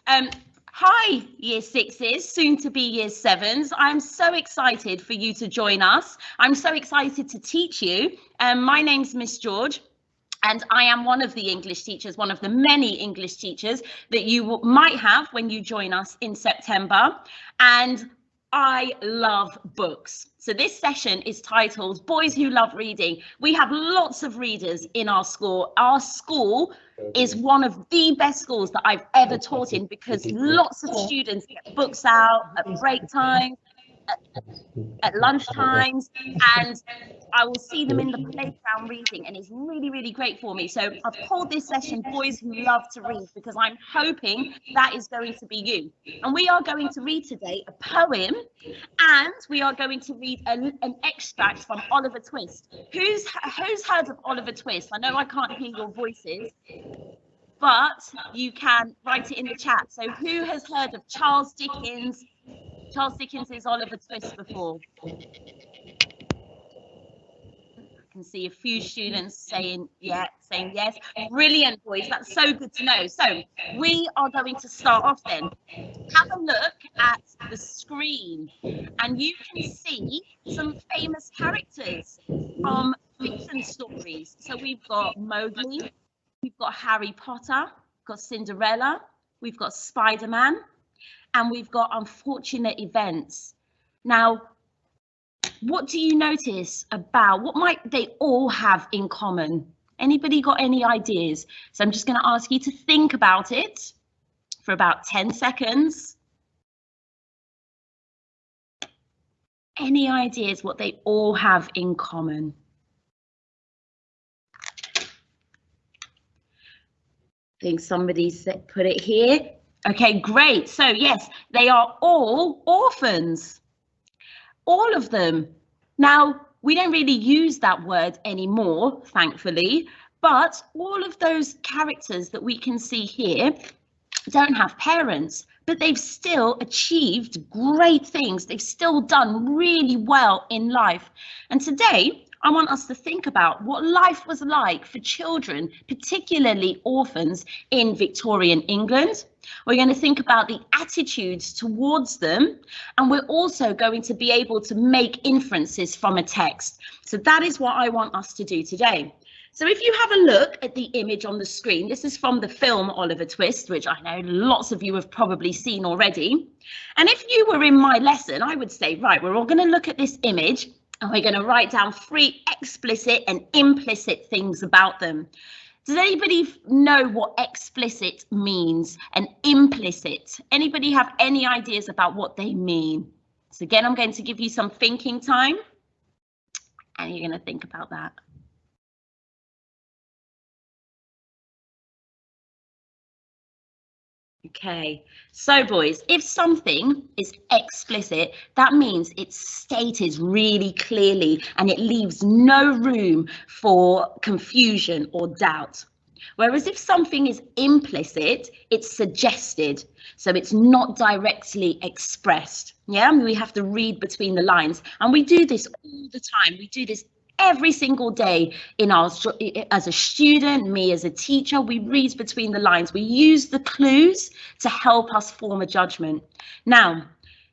Hi, Year Sixes, soon to be Year Sevens. I'm so excited for you to join us. I'm so excited to teach you. My name's Miss George, and I am one of the English teachers, one of the many English teachers that you might have when you join us in September. And I love books. So this session is titled Boys Who Love Reading. We have lots of readers in our school. Our school is one of the best schools that I've ever taught in because lots of students get books out at break time, at lunch times, and I will see them in the playground reading, and it's really, really great for me. So I've called this session Boys Who Love to Read because I'm hoping that is going to be you. And we are going to read today a poem, and we are going to read an extract from Oliver Twist. Who's heard of Oliver Twist? I know I can't hear your voices, but you can write it in the chat. So who has heard of Charles Dickens' Oliver Twist before? I can see a few students saying yes. Brilliant, boys. That's so good to know. So we are going to start off then. Have a look at the screen and you can see some famous characters from fiction stories. So we've got Mowgli, we've got Harry Potter, we've got Cinderella, we've got Spider-Man, and we've got Unfortunate Events. Now, what do you notice about, what might they all have in common? Anybody got any ideas? So I'm just going to ask you to think about it for about 10 seconds. Any ideas what they all have in common? I think somebody put it here. Okay, great. So yes, they are all orphans. All of them. Now, we don't really use that word anymore, thankfully, but all of those characters that we can see here don't have parents, but they've still achieved great things. They've still done really well in life. And today, I want us to think about what life was like for children, particularly orphans in Victorian England. We're going to think about the attitudes towards them, and we're also going to be able to make inferences from a text. So that is what I want us to do today. So if you have a look at the image on the screen, this is from the film Oliver Twist, which I know lots of you have probably seen already. And if you were in my lesson, I would say, right, we're all going to look at this image and we're going to write down 3 explicit and implicit things about them. Does anybody know what explicit means and implicit? Anybody have any ideas about what they mean? So again, I'm going to give you some thinking time and you're going to think about that. Okay, so boys, if something is explicit, that means it's stated really clearly and it leaves no room for confusion or doubt. Whereas if something is implicit, it's suggested, so it's not directly expressed. Yeah, we have to read between the lines, and we do this all the time. We do this every single day in our, as a student, me as a teacher, we read between the lines. We use the clues to help us form a judgment. Now,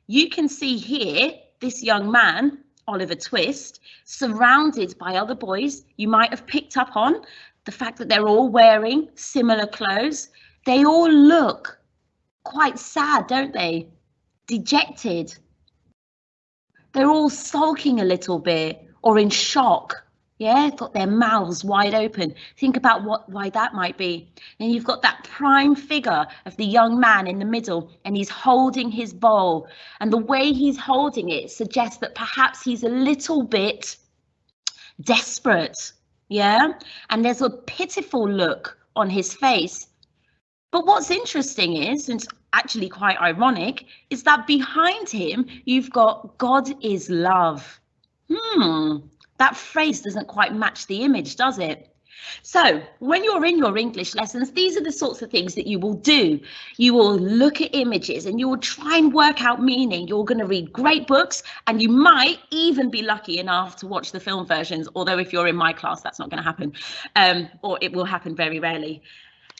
you can see here, this young man, Oliver Twist, surrounded by other boys. You might have picked up on the fact that they're all wearing similar clothes. They all look quite sad, don't they? Dejected. They're all sulking a little bit or in shock. Yeah, got their mouths wide open. Think about why that might be. And you've got that prime figure of the young man in the middle, and he's holding his bowl. And the way he's holding it suggests that perhaps he's a little bit desperate. Yeah, and there's a pitiful look on his face. But what's interesting is, and it's actually quite ironic, is that behind him, you've got God is love. That phrase doesn't quite match the image, does it? So when you're in your English lessons, these are the sorts of things that you will do. You will look at images and you will try and work out meaning. You're going to read great books, and you might even be lucky enough to watch the film versions, although if you're in my class, that's not going to happen, or it will happen very rarely.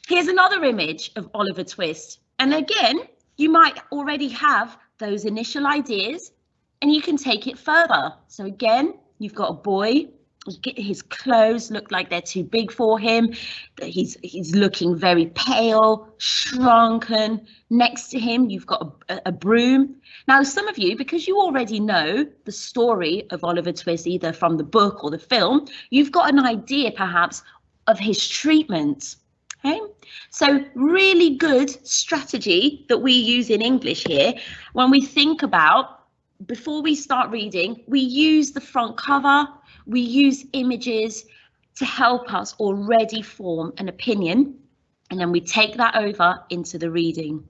Here's another image of Oliver Twist. And again, you might already have those initial ideas and you can take it further. So again, you've got a boy, his clothes look like they're too big for him. He's looking very pale, shrunken. Next to him, you've got a broom. Now, some of you, because you already know the story of Oliver Twist, either from the book or the film, you've got an idea perhaps of his treatment. Okay, so really good strategy that we use in English here when we think about, before we start reading, we use the front cover, we use images to help us already form an opinion, and then we take that over into the reading.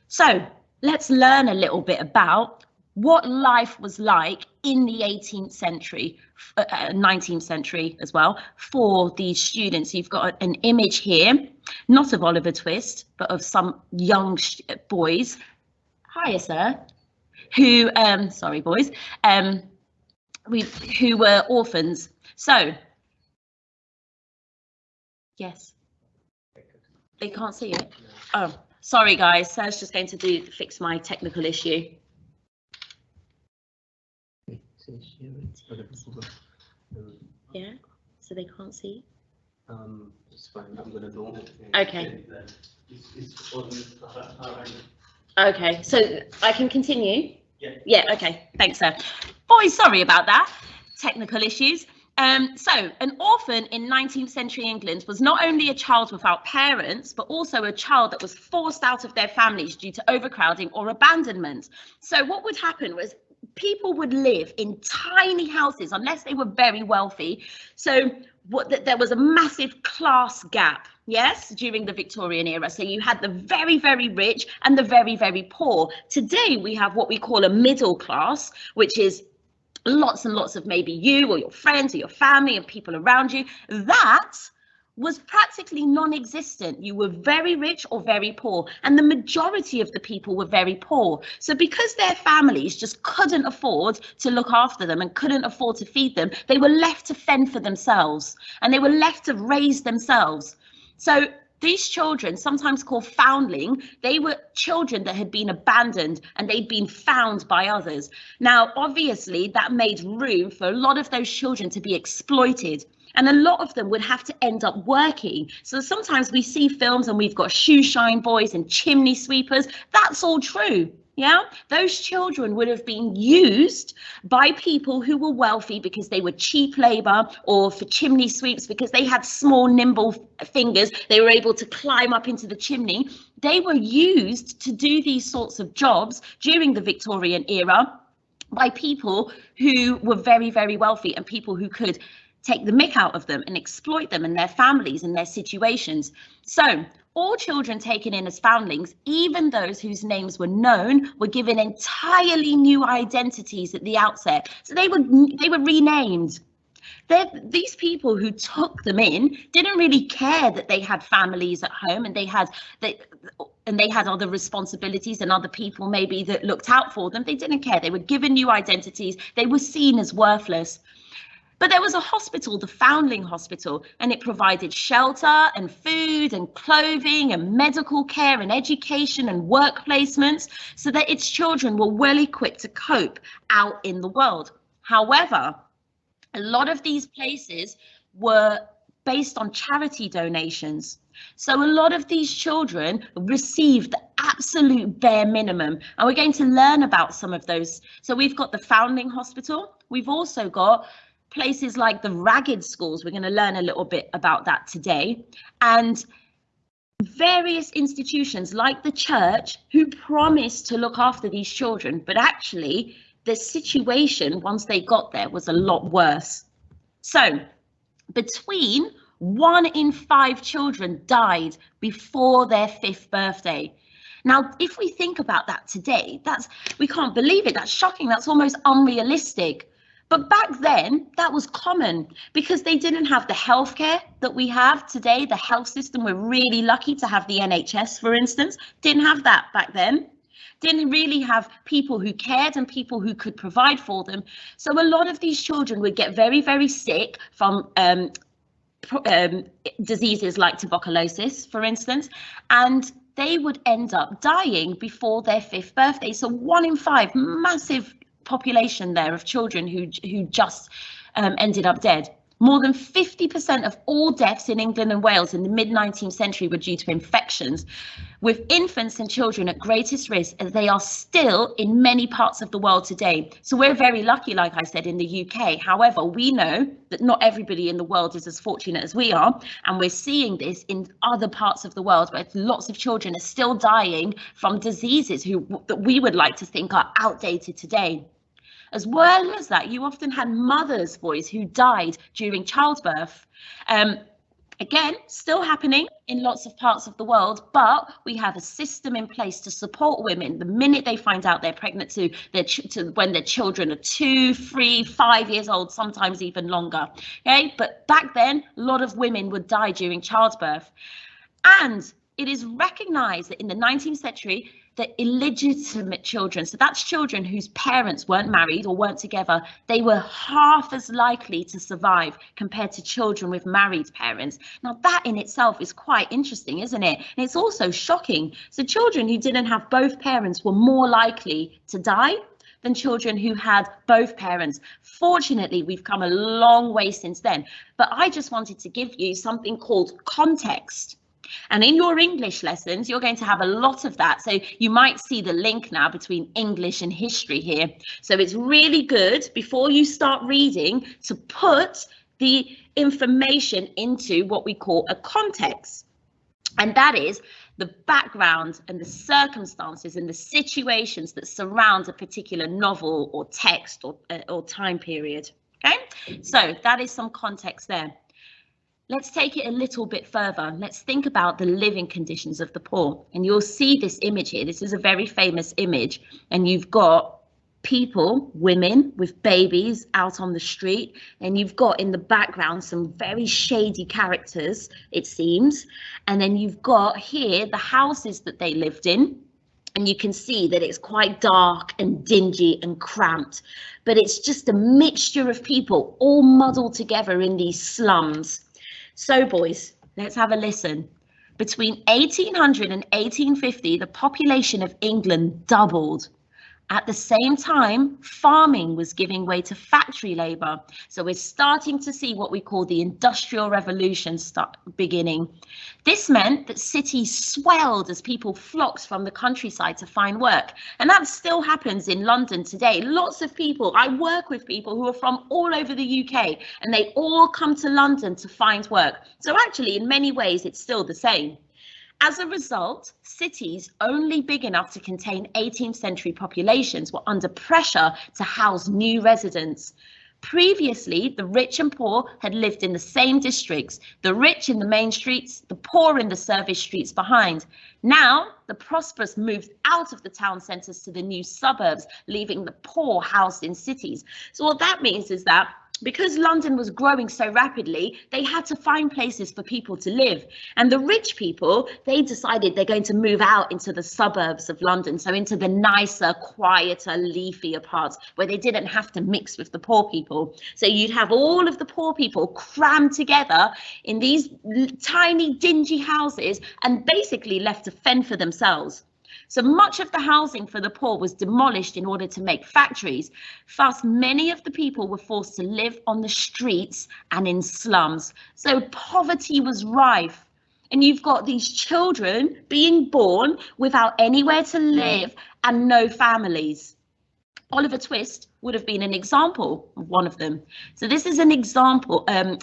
So let's learn a little bit about what life was like in the 18th century, 19th century as well, for these students. You've got an image here, not of Oliver Twist, but of some young boys. Hiya, sir. Who, sorry, boys, who were orphans. So, yes, they can't see it. Oh, sorry, guys. Sir's just going to fix my technical issue. Yeah, so they can't see. It's fine. I'm gonna do it. Okay. Okay, so I can continue? Yeah. Yeah, okay, thanks, sir. Boys, sorry about that, technical issues. So an orphan in 19th century England was not only a child without parents, but also a child that was forced out of their families due to overcrowding or abandonment. So what would happen was people would live in tiny houses unless they were very wealthy. So there was a massive class gap, yes, during the Victorian era. So you had the very, very rich and the very, very poor. Today we have what we call a middle class, which is lots and lots of maybe you or your friends or your family and people around you. That was practically non-existent. You were very rich or very poor, and the majority of the people were very poor. So because their families just couldn't afford to look after them and couldn't afford to feed them, they were left to fend for themselves, and they were left to raise themselves. So these children, sometimes called foundling, they were children that had been abandoned and they'd been found by others. Now, obviously, that made room for a lot of those children to be exploited. And a lot of them would have to end up working. So sometimes we see films and we've got shoe shine boys and chimney sweepers. That's all true. Yeah, those children would have been used by people who were wealthy because they were cheap labor, or for chimney sweeps because they had small, nimble fingers. They were able to climb up into the chimney. They were used to do these sorts of jobs during the Victorian era by people who were very, very wealthy and people who could take the mick out of them and exploit them and their families and their situations. So all children taken in as foundlings, even those whose names were known, were given entirely new identities at the outset. So they were renamed. These people who took them in didn't really care that they had families at home and they had other responsibilities and other people maybe that looked out for them. They didn't care. They were given new identities. They were seen as worthless. But there was a hospital, the Foundling Hospital, and it provided shelter and food and clothing and medical care and education and work placements so that its children were well equipped to cope out in the world. However, a lot of these places were based on charity donations. So a lot of these children received the absolute bare minimum. And we're going to learn about some of those. So we've got the Foundling Hospital. We've also got places like the Ragged Schools. We're going to learn a little bit about that today. And various institutions like the church who promised to look after these children, but actually the situation once they got there was a lot worse. So between 1 in 5 children died before their 5th birthday. Now, if we think about that today, we can't believe it. That's shocking. That's almost unrealistic. But back then, that was common because they didn't have the healthcare that we have today. The health system, we're really lucky to have the NHS, for instance. Didn't have that back then. Didn't really have people who cared and people who could provide for them. So a lot of these children would get very, very sick from diseases like tuberculosis, for instance, and they would end up dying before their 5th birthday. So 1 in 5, massive population there of children who just ended up dead. More than 50% of all deaths in England and Wales in the mid-19th century were due to infections, with infants and children at greatest risk, as they are still in many parts of the world today. So we're very lucky, like I said, in the UK. However, we know that not everybody in the world is as fortunate as we are, and we're seeing this in other parts of the world where lots of children are still dying from diseases that we would like to think are outdated today. As well as that, you often had mothers, boys, who died during childbirth. Again, still happening in lots of parts of the world, but we have a system in place to support women the minute they find out they're pregnant to when their children are 2, 3, 5 years old, sometimes even longer. Okay, but back then, a lot of women would die during childbirth. And it is recognised that in the 19th century, that illegitimate children, so that's children whose parents weren't married or weren't together, they were half as likely to survive compared to children with married parents. Now that in itself is quite interesting, isn't it? And it's also shocking. So children who didn't have both parents were more likely to die than children who had both parents. Fortunately, we've come a long way since then. But I just wanted to give you something called context. And in your English lessons, you're going to have a lot of that. So you might see the link now between English and history here. So it's really good before you start reading to put the information into what we call a context. And that is the background and the circumstances and the situations that surround a particular novel or text or time period. Okay, so that is some context there. Let's take it a little bit further. Let's think about the living conditions of the poor. And you'll see this image here. This is a very famous image. And you've got people, women with babies out on the street. And you've got in the background some very shady characters, it seems. And then you've got here the houses that they lived in. And you can see that it's quite dark and dingy and cramped. But it's just a mixture of people all muddled together in these slums. So boys, let's have a listen. Between 1800 and 1850, the population of England doubled. At the same time, farming was giving way to factory labour. So we're starting to see what we call the Industrial Revolution beginning. This meant that cities swelled as people flocked from the countryside to find work. And that still happens in London today. Lots of people, I work with people who are from all over the UK, and they all come to London to find work. So actually, in many ways, it's still the same. As a result, cities only big enough to contain 18th century populations were under pressure to house new residents. Previously, the rich and poor had lived in the same districts, the rich in the main streets, the poor in the service streets behind. Now, the prosperous moved out of the town centres to the new suburbs, leaving the poor housed in cities. So what that means is that because London was growing so rapidly, they had to find places for people to live. And the rich people, they decided they're going to move out into the suburbs of London, so into the nicer, quieter, leafier parts where they didn't have to mix with the poor people. So you'd have all of the poor people crammed together in these tiny, dingy houses and basically left to fend for themselves. So much of the housing for the poor was demolished in order to make factories. Thus, many of the people were forced to live on the streets and in slums. So poverty was rife. And you've got these children being born without anywhere to live and no families. Oliver Twist would have been an example of one of them. So this is an example, an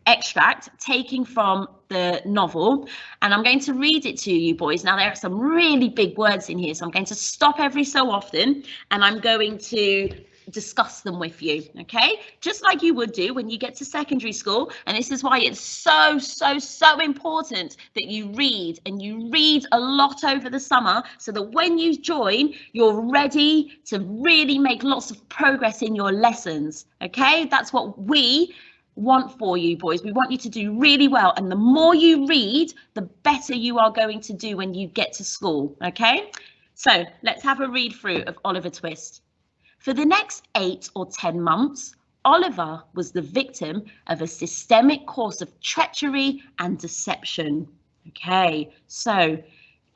extract taken from the novel, and I'm going to read it to you, boys. Now, there are some really big words in here, so I'm going to stop every so often and I'm going to discuss them with you, okay? Just like you would do when you get to secondary school. And this is why it's so important that you read, and you read a lot over the summer, so that when you join, you're ready to really make lots of progress in your lessons, okay? That's what we want for you, boys. We want you to do really well, and the more you read, the better you are going to do when you get to school, okay? So let's have a read through of Oliver Twist. For the next 8 or 10 months, Oliver was the victim of a systemic course of treachery and deception. Okay, so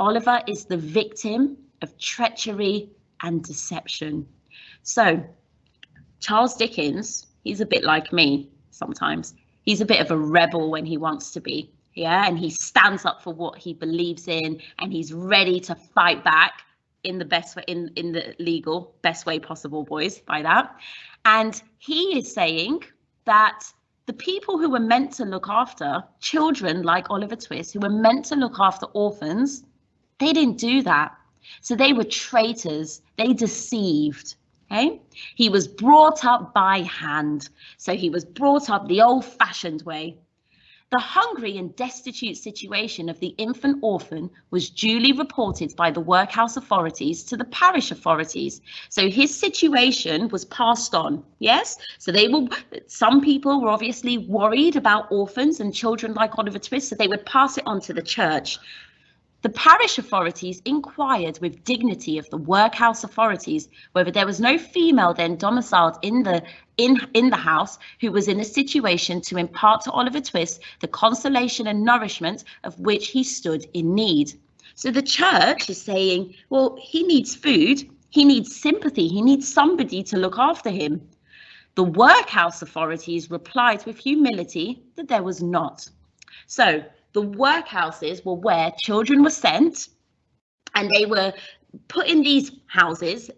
Oliver is the victim of treachery and deception. So Charles Dickens, he's a bit like me sometimes. He's a bit of a rebel when he wants to be, yeah, and he stands up for what he believes in, and he's ready to fight back in the best way, in the legal best way possible, boys, by that. And he is saying that the people who were meant to look after children like Oliver Twist, who were meant to look after orphans, they didn't do that. So they were traitors, they deceived. Okay? He was brought up by hand. So he was brought up the old-fashioned way. The hungry and destitute situation of the infant orphan was duly reported by the workhouse authorities to the parish authorities. So his situation was passed on, yes? So some people were obviously worried about orphans and children like Oliver Twist, so they would pass it on to the church. The parish authorities inquired with dignity of the workhouse authorities whether there was no female then domiciled in the house who was in a situation to impart to Oliver Twist the consolation and nourishment of which he stood in need. So the church is saying, well, he needs food, he needs sympathy, he needs somebody to look after him. The workhouse authorities replied with humility that there was not. So the workhouses were where children were sent, and they were put in these houses,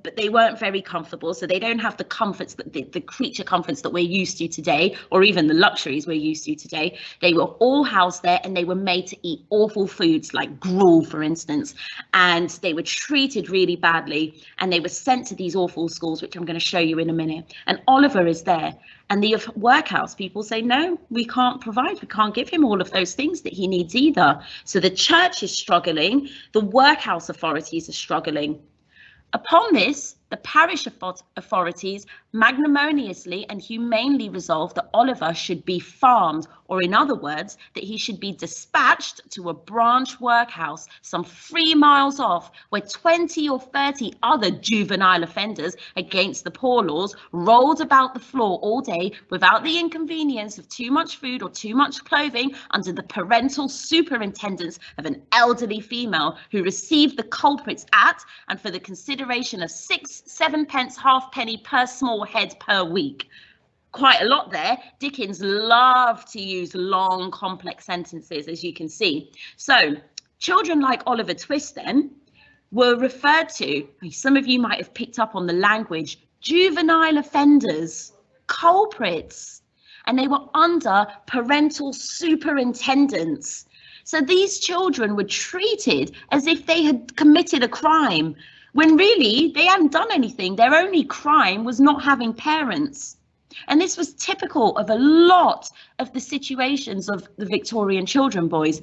but they weren't very comfortable, so they don't have the comforts, the creature comforts that we're used to today, or even the luxuries we're used to today. They were all housed there, and they were made to eat awful foods like gruel, for instance, and they were treated really badly, and they were sent to these awful schools, which I'm going to show you in a minute. And Oliver is there, and the workhouse people say, no, we can't provide, we can't give him all of those things that he needs either. So the church is struggling, the workhouse authorities are struggling. Upon this, the parish authorities magnanimously and humanely resolved that Oliver should be farmed, or in other words, that he should be dispatched to a branch workhouse some 3 miles off, where 20 or 30 other juvenile offenders against the poor laws rolled about the floor all day without the inconvenience of too much food or too much clothing, under the parental superintendence of an elderly female who received the culprits at and for the consideration of 6-7 pence halfpenny per small head per week. Quite a lot there. Dickens loved to use long, complex sentences, as you can see. So children like Oliver Twist then were referred to, some of you might have picked up on the language, juvenile offenders, culprits, and they were under parental superintendence. So these children were treated as if they had committed a crime, when really they hadn't done anything. Their only crime was not having parents. And this was typical of a lot of the situations of the Victorian children, boys.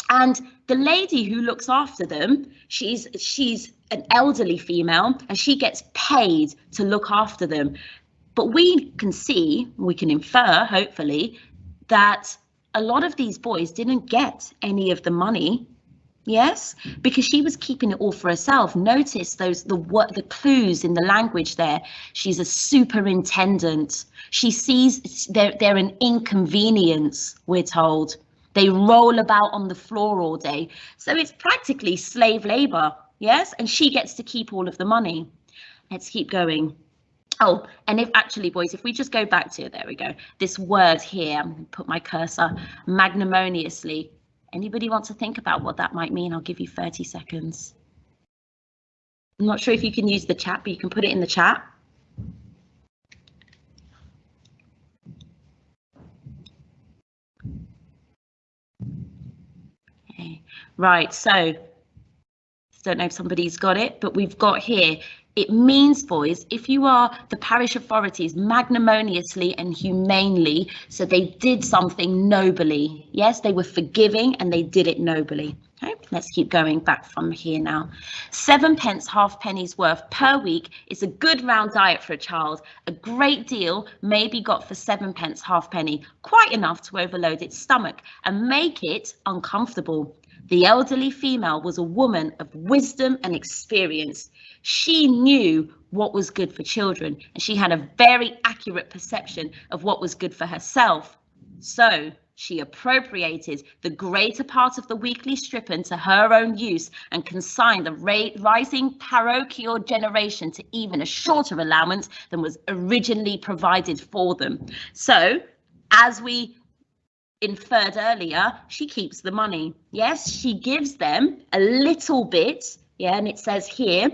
And the lady who looks after them, she's an elderly female, and she gets paid to look after them. But we can see, we can infer, hopefully, that a lot of these boys didn't get any of the money. Yes, because she was keeping it all for herself. Notice the clues in the language there. She's a superintendent. She sees they're an inconvenience, we're told. They roll about on the floor all day. So it's practically slave labor, yes? And she gets to keep all of the money. Let's keep going. Oh, and boys, if we just go back to, there we go, this word here, I'm going to put my cursor, magnanimously. Anybody want to think about what that might mean? I'll give you 30 seconds. I'm not sure if you can use the chat, but you can put it in the chat. Okay. Right, so don't know if somebody's got it, but we've got here, it means, boys, if you are the parish authorities magnanimously and humanely, so they did something nobly. Yes, they were forgiving and they did it nobly. Okay, let's keep going back from here now. 7 pence halfpenny's worth per week is a good round diet for a child. A great deal may be got for 7 pence halfpenny, quite enough to overload its stomach and make it uncomfortable. The elderly female was a woman of wisdom and experience. She knew what was good for children, and she had a very accurate perception of what was good for herself. So she appropriated the greater part of the weekly stipend to her own use and consigned the rising parochial generation to even a shorter allowance than was originally provided for them. So, as we inferred earlier, she keeps the money. Yes, she gives them a little bit, yeah, and it says here,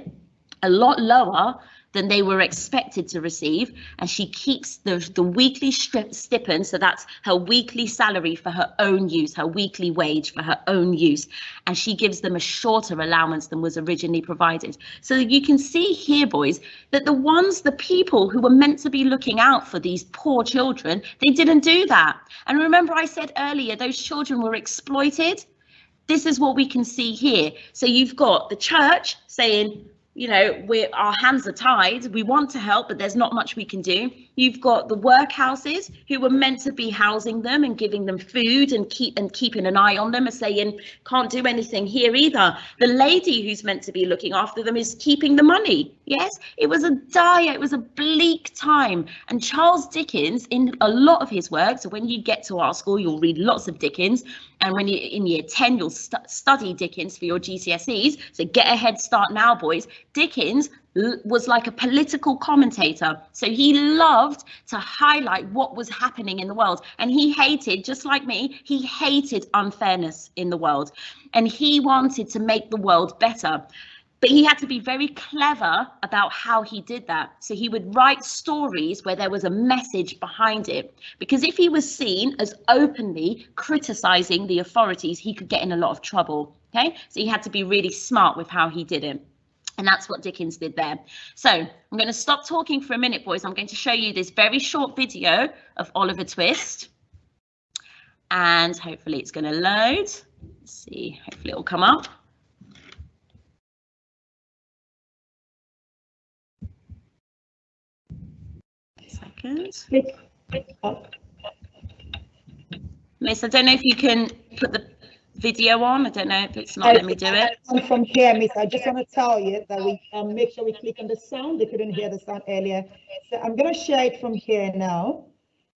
a lot lower than they were expected to receive, and she keeps the weekly stipend, so that's her weekly salary for her own use, her weekly wage for her own use, and she gives them a shorter allowance than was originally provided. So you can see here, boys, that the people who were meant to be looking out for these poor children, they didn't do that. And remember I said earlier, those children were exploited. This is what we can see here. So you've got the church saying, you know, our hands are tied, we want to help, but there's not much we can do. You've got the workhouses who were meant to be housing them and giving them food and keeping an eye on them are saying, can't do anything here either. The lady who's meant to be looking after them is keeping the money. Yes, it was a dire, it was a bleak time. And Charles Dickens, in a lot of his work, so when you get to our school, you'll read lots of Dickens, and when you're in year 10, you'll study Dickens for your GCSEs. So get a head start now, boys. Dickens was like a political commentator. So he loved to highlight what was happening in the world. And he hated, just like me, he hated unfairness in the world. And he wanted to make the world better. But he had to be very clever about how he did that. So he would write stories where there was a message behind it. Because if he was seen as openly criticizing the authorities, he could get in a lot of trouble. Okay, so he had to be really smart with how he did it. And that's what Dickens did there. So I'm going to stop talking for a minute, boys. I'm going to show you this very short video of Oliver Twist. And hopefully it's going to load. Let's see, hopefully it will come up. Miss, I don't know if you can put the video on. I don't know if it's not letting me do it. From here, Miss, I just want to tell you that we make sure we click on the sound. They couldn't hear the sound earlier. So I'm going to share it from here now.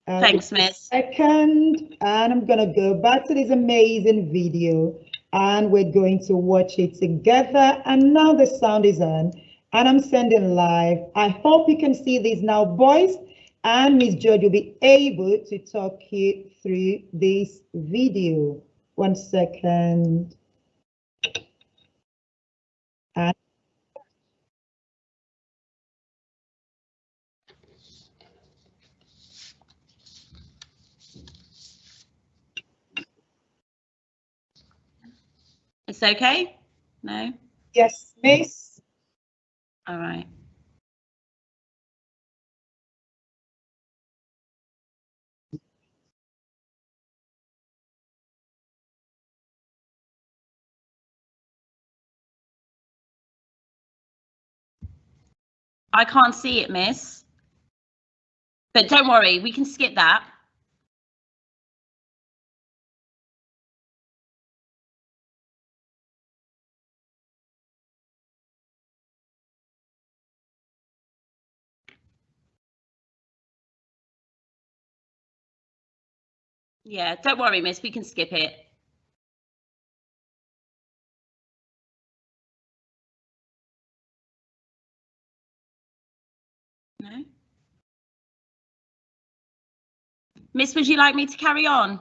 Thanks, Miss. Second, and I'm going to go back to this amazing video and we're going to watch it together. And now the sound is on and I'm sending live. I hope you can see this now, boys. And Miss George will be able to talk you through this video. 1 second. And it's okay? No? yes, Miss. All right. I can't see it, Miss. But don't worry, we can skip that. Yeah, don't worry, Miss, we can skip it. No? Miss, would you like me to carry on?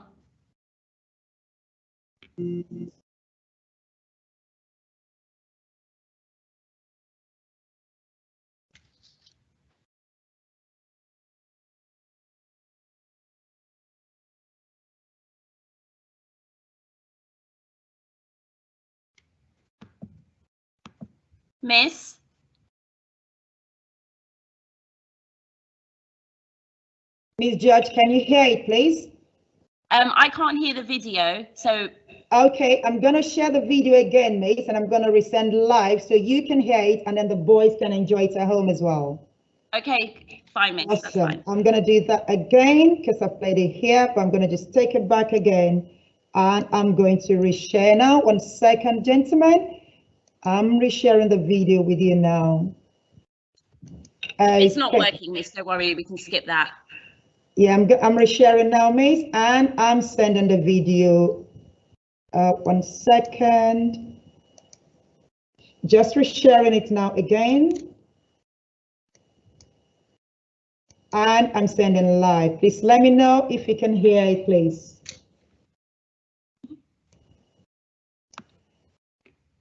Miss? Miss George, can you hear it, please? I can't hear the video, so. Okay, I'm going to share the video again, Miss, and I'm going to resend live so you can hear it and then the boys can enjoy it at home as well. Okay, fine, Miss. Awesome. That's fine. I'm going to do that again because I played it here, but I'm going to just take it back again and I'm going to reshare now. 1 second, gentlemen. I'm resharing the video with you now. It's not working, Miss. Don't worry, we can skip that. Yeah, I'm resharing now, Miss, and I'm sending the video. 1 second. Just resharing it now again. And I'm sending live. Please let me know if you can hear it, please.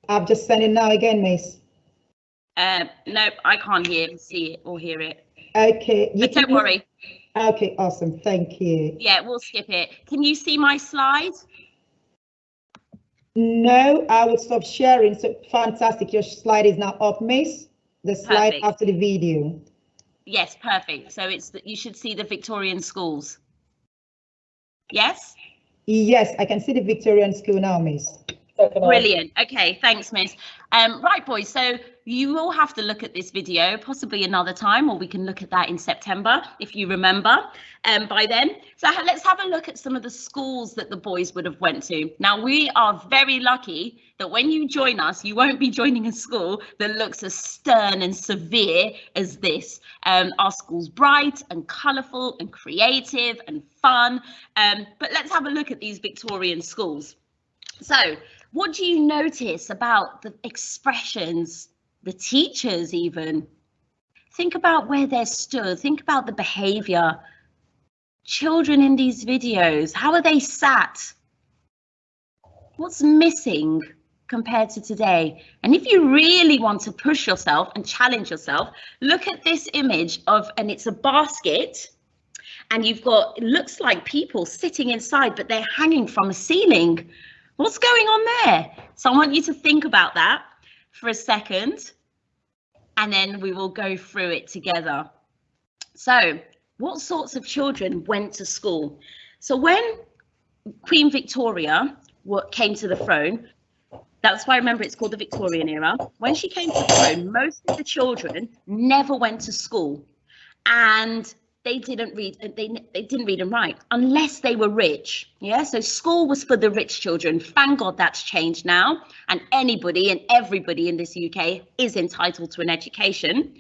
I've just sent it now again, Miss. No, I can't see it or hear it. Okay. But don't worry. Okay, awesome. Thank you. Yeah, we'll skip it. Can you see my slide? No, I would stop sharing. So fantastic. Your slide is now up, Miss. The slide Perfect. after the video. Yes, perfect. So you should see the Victorian Schools. Yes? Yes, I can see the Victorian School now, Miss. Brilliant. Okay, thanks, Miss. Right, boys, so you will have to look at this video possibly another time, or we can look at that in September if you remember by then. So let's have a look at some of the schools that the boys would have went to. Now, we are very lucky that when you join us, you won't be joining a school that looks as stern and severe as this. Our school's bright and colourful and creative and fun. But let's have a look at these Victorian schools. So, what do you notice about the expressions, the teachers even? Think about where they're stood. Think about the behaviour. Children in these videos, how are they sat? What's missing compared to today? And if you really want to push yourself and challenge yourself, look at this image and it's a basket. And you've got, it looks like people sitting inside, but they're hanging from a ceiling. What's going on there? So I want you to think about that for a second, and then we will go through it together. So what sorts of children went to school? So when Queen Victoria came to the throne, that's why I remember it's called the Victorian era. When she came to the throne, most of the children never went to school, and they didn't read and write unless they were rich. Yeah, so school was for the rich children. Thank God that's changed now, and anybody and everybody in this UK is entitled to an education.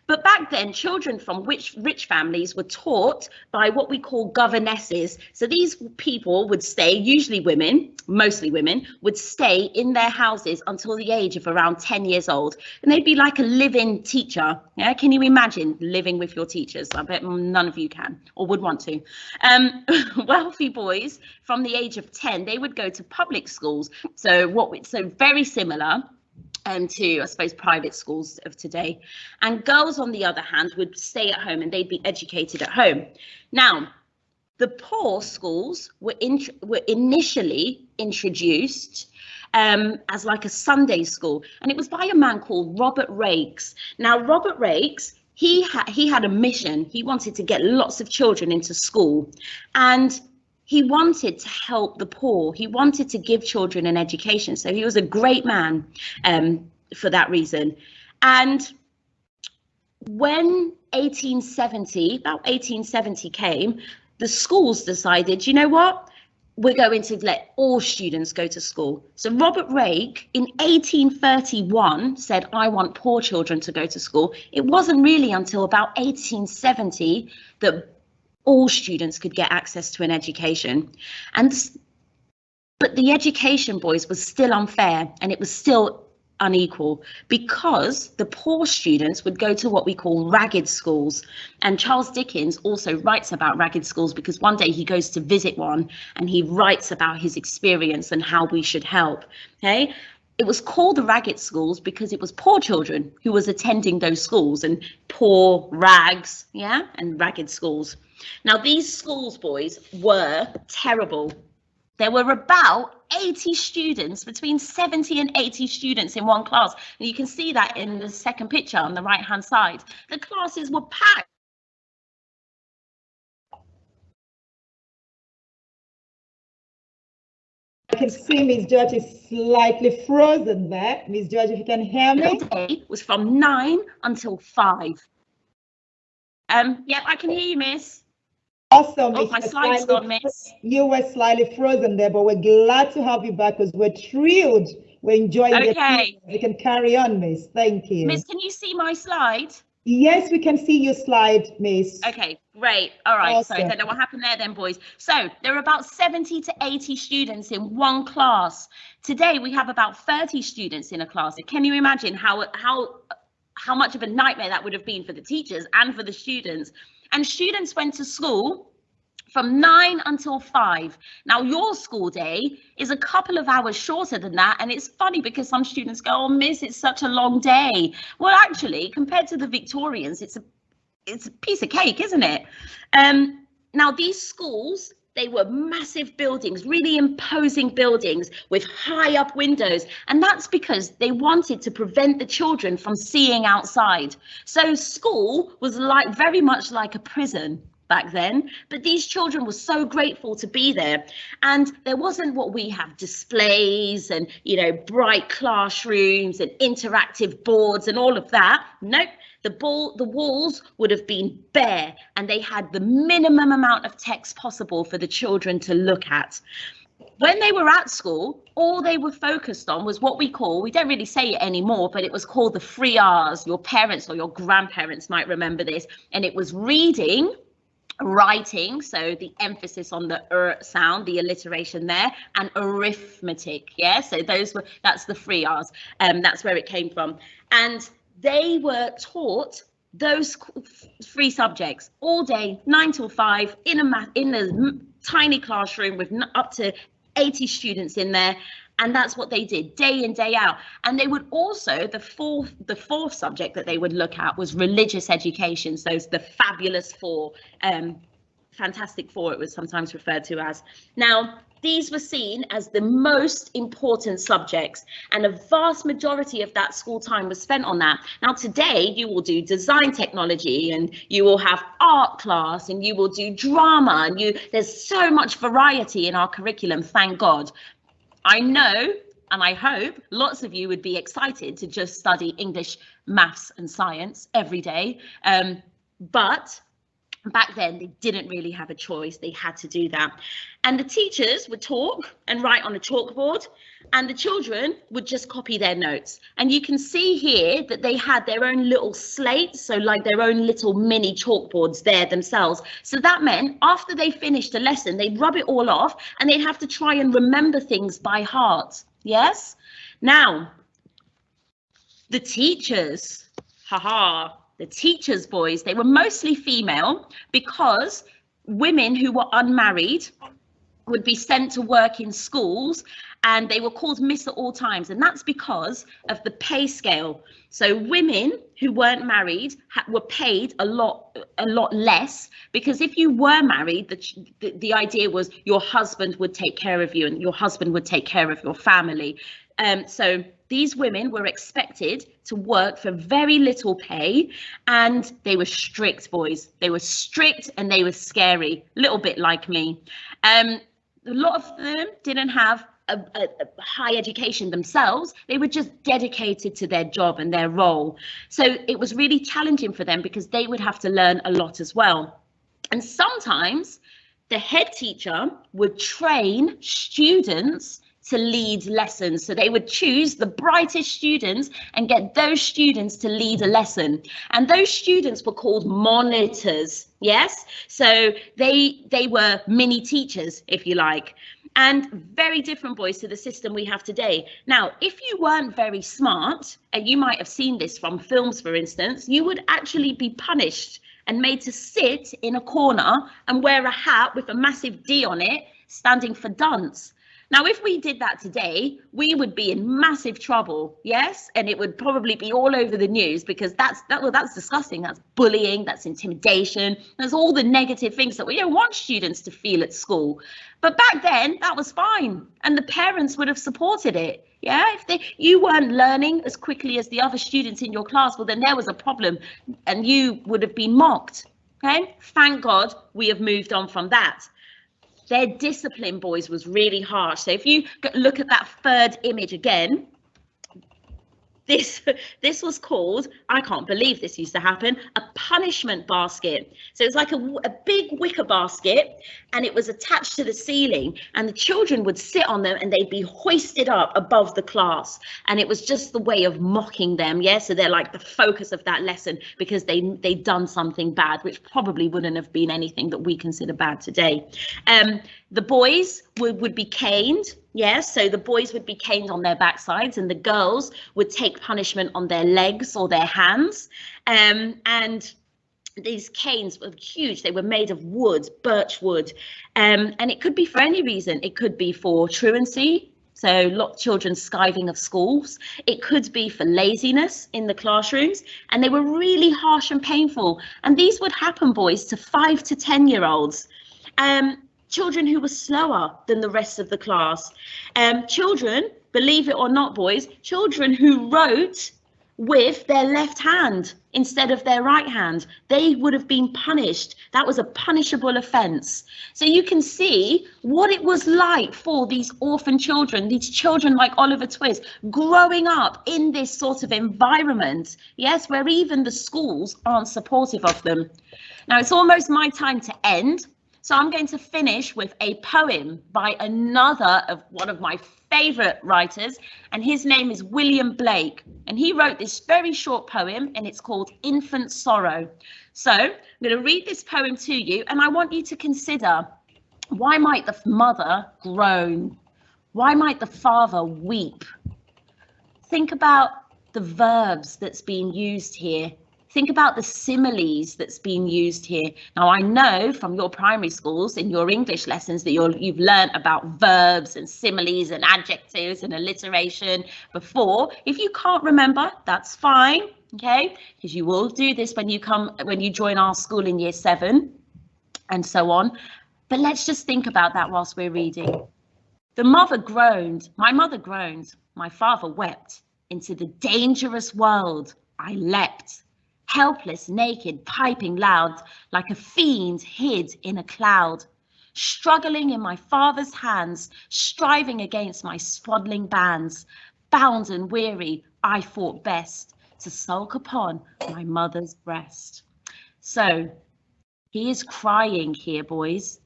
But back then, children from rich families were taught by what we call governesses. So these people would stay, usually women, mostly women, would stay in their houses until the age of around 10 years old. And they'd be like a live-in teacher. Yeah, can you imagine living with your teachers? I bet none of you can or would want to. Wealthy boys from the age of 10, they would go to public schools. So very similar to, I suppose, private schools of today. And girls, on the other hand, would stay at home and they'd be educated at home. Now, the poor schools were initially introduced as like a Sunday school, and it was by a man called Robert Raikes. Now, Robert Raikes, he had a mission. He wanted to get lots of children into school, and he wanted to help the poor. He wanted to give children an education. So he was a great man for that reason. And when about 1870 came, the schools decided, you know what? We're going to let all students go to school. So Robert Rake in 1831 said, I want poor children to go to school. It wasn't really until about 1870 that all students could get access to an education. But the education, boys, was still unfair, and it was still unequal, because the poor students would go to what we call ragged schools. And Charles Dickens also writes about ragged schools, because one day he goes to visit one and he writes about his experience and how we should help. Okay, it was called the ragged schools because it was poor children who was attending those schools, and poor rags, yeah, and ragged schools. Now, these schools, boys, were terrible. There were about 80 students, between 70 and 80 students in one class. And you can see that in the second picture on the right-hand side. The classes were packed. I can see Miss George is slightly frozen there. Miss George, if you can hear me. The day was from 9 until 5. Yeah, I can hear you, Miss. Awesome. Oh, my slide's gone, Miss. You were slightly frozen there, but we're glad to have you back because we're thrilled. We're enjoying it. You can carry on, Miss. Thank you. Miss, can you see my slide? Yes, we can see your slide, Miss. Okay, great. All right. Awesome. So I don't know what happened there then, boys. So there are about 70 to 80 students in one class. Today we have about 30 students in a class. Can you imagine how much of a nightmare that would have been for the teachers and for the students? And students went to school from 9 until 5. Now your school day is a couple of hours shorter than that, and it's funny because some students go, oh miss, it's such a long day. Well, actually, compared to the Victorians, it's a piece of cake, isn't it? Now these schools, they were massive buildings, really imposing buildings with high up windows, and that's because they wanted to prevent the children from seeing outside. So school was like very much like a prison back then, but these children were so grateful to be there. And there wasn't what we have, displays and, you know, bright classrooms and interactive boards and all of that. Nope. The walls would have been bare, and they had the minimum amount of text possible for the children to look at. When they were at school, all they were focused on was what we don't really say it anymore, but it was called the 3 R's. Your parents or your grandparents might remember this. And it was reading, writing, so the emphasis on the sound, the alliteration there, and arithmetic. Yeah, so that's the 3 R's. That's where it came from. And they were taught those 3 subjects all day, 9 till 5, in a tiny classroom with up to 80 students in there. And that's what they did day in, day out. And they would also, the fourth subject that they would look at was religious education. So it's the fabulous 4, Fantastic 4, it was sometimes referred to as. Now, these were seen as the most important subjects, and a vast majority of that school time was spent on that. Now, today you will do design technology, and you will have art class, and you will do drama, and there's so much variety in our curriculum, thank God. I know, and I hope lots of you would be excited to just study English, maths and science every day. But back then they didn't really have a choice. They had to do that. And the teachers would talk and write on a chalkboard, and the children would just copy their notes. And you can see here that they had their own little slates, so like their own little mini chalkboards there themselves. So that meant after they finished a lesson, they'd rub it all off and they'd have to try and remember things by heart. Yes? Now, the teachers, the teachers, boys, they were mostly female, because women who were unmarried would be sent to work in schools, and they were called miss at all times, and that's because of the pay scale. So women who weren't married were paid a lot less, because if you were married, the idea was your husband would take care of you and your husband would take care of your family. So these women were expected to work for very little pay, and they were strict, boys. They were strict and they were scary, a little bit like me. A lot of them didn't have a high education themselves. They were just dedicated to their job and their role. So it was really challenging for them, because they would have to learn a lot as well. And sometimes the head teacher would train students to lead lessons. So they would choose the brightest students and get those students to lead a lesson. And those students were called monitors. Yes, so they were mini teachers, if you like, and very different, boys, to the system we have today. Now, if you weren't very smart, and you might have seen this from films, for instance, you would actually be punished and made to sit in a corner and wear a hat with a massive D on it, standing for dunce. Now, if we did that today, we would be in massive trouble, yes? And it would probably be all over the news, because that's disgusting. That's bullying, that's intimidation, there's all the negative things that we don't want students to feel at school. But back then, that was fine, and the parents would have supported it. Yeah, if you weren't learning as quickly as the other students in your class, well, then there was a problem, and you would have been mocked. Okay, thank God we have moved on from that. Their discipline, boys, was really harsh. So if you look at that third image again, this was called, I can't believe this used to happen, a punishment basket. So it's like a big wicker basket, and it was attached to the ceiling, and the children would sit on them and they'd be hoisted up above the class, and it was just the way of mocking them. Yeah, so they're like the focus of that lesson because they'd done something bad, which probably wouldn't have been anything that we consider bad today. The boys would be caned. Yes, so the boys would be caned on their backsides, and the girls would take punishment on their legs or their hands. And these canes were huge. They were made of wood, birch wood, and it could be for any reason. It could be for truancy, so a lot of children skiving of schools. It could be for laziness in the classrooms, and they were really harsh and painful. And these would happen, boys, to 5 to 10-year-olds. Children who were slower than the rest of the class. Children, believe it or not, boys, children who wrote with their left hand instead of their right hand, they would have been punished. That was a punishable offence. So you can see what it was like for these orphan children, these children like Oliver Twist, growing up in this sort of environment, yes, where even the schools aren't supportive of them. Now it's almost my time to end. So I'm going to finish with a poem by one of my favourite writers, and his name is William Blake. And he wrote this very short poem, and it's called Infant Sorrow. So I'm going to read this poem to you, and I want you to consider, why might the mother groan? Why might the father weep? Think about the verbs that's being used here. Think about the similes that's being used here. Now, I know from your primary schools in your English lessons that you've learned about verbs and similes and adjectives and alliteration before. If you can't remember, that's fine, okay? Because you will do this when you join our school in year 7 and so on. But let's just think about that whilst we're reading. The mother groaned, my mother groaned, my father wept. Into the dangerous world I leapt. Helpless, naked, piping loud, like a fiend hid in a cloud. Struggling in my father's hands, striving against my swaddling bands. Bound and weary, I thought best to sulk upon my mother's breast. So he is crying here, boys,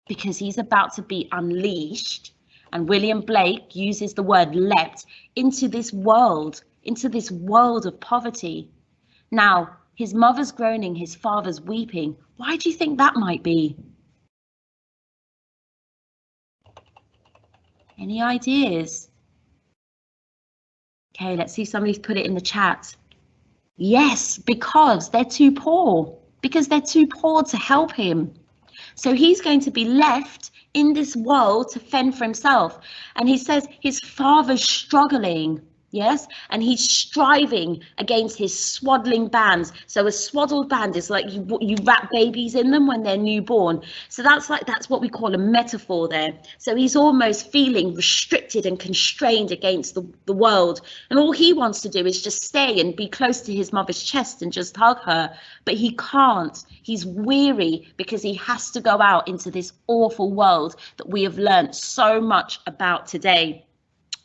because he's about to be unleashed. And William Blake uses the word leapt into this world of poverty. Now, his mother's groaning, his father's weeping. Why do you think that might be? Any ideas? Okay, let's see if somebody's put it in the chat. Yes, because they're too poor. Because they're too poor to help him. So he's going to be left in this world to fend for himself. And he says his father's struggling. Yes, and he's striving against his swaddling bands. So a swaddled band is like you wrap babies in them when they're newborn. So that's what we call a metaphor there. So he's almost feeling restricted and constrained against the world. And all he wants to do is just stay and be close to his mother's chest and just hug her. But he can't. He's weary because he has to go out into this awful world that we have learned so much about today.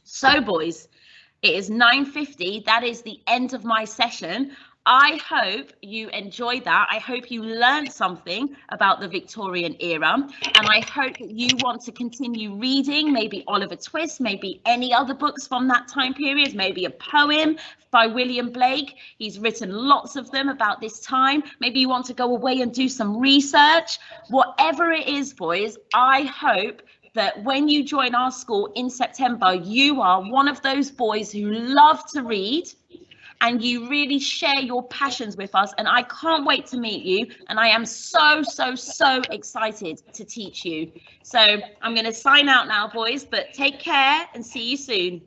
So, boys, it is 9:50. That is the end of my session. I hope you enjoyed that. I hope you learned something about the Victorian era, and I hope that you want to continue reading, maybe Oliver Twist, maybe any other books from that time period, maybe a poem by William Blake. He's written lots of them about this time. Maybe you want to go away and do some research. Whatever it is, boys, I hope that when you join our school in September, you are one of those boys who love to read and you really share your passions with us. And I can't wait to meet you. And I am so excited to teach you. So I'm going to sign out now, boys, but take care and see you soon.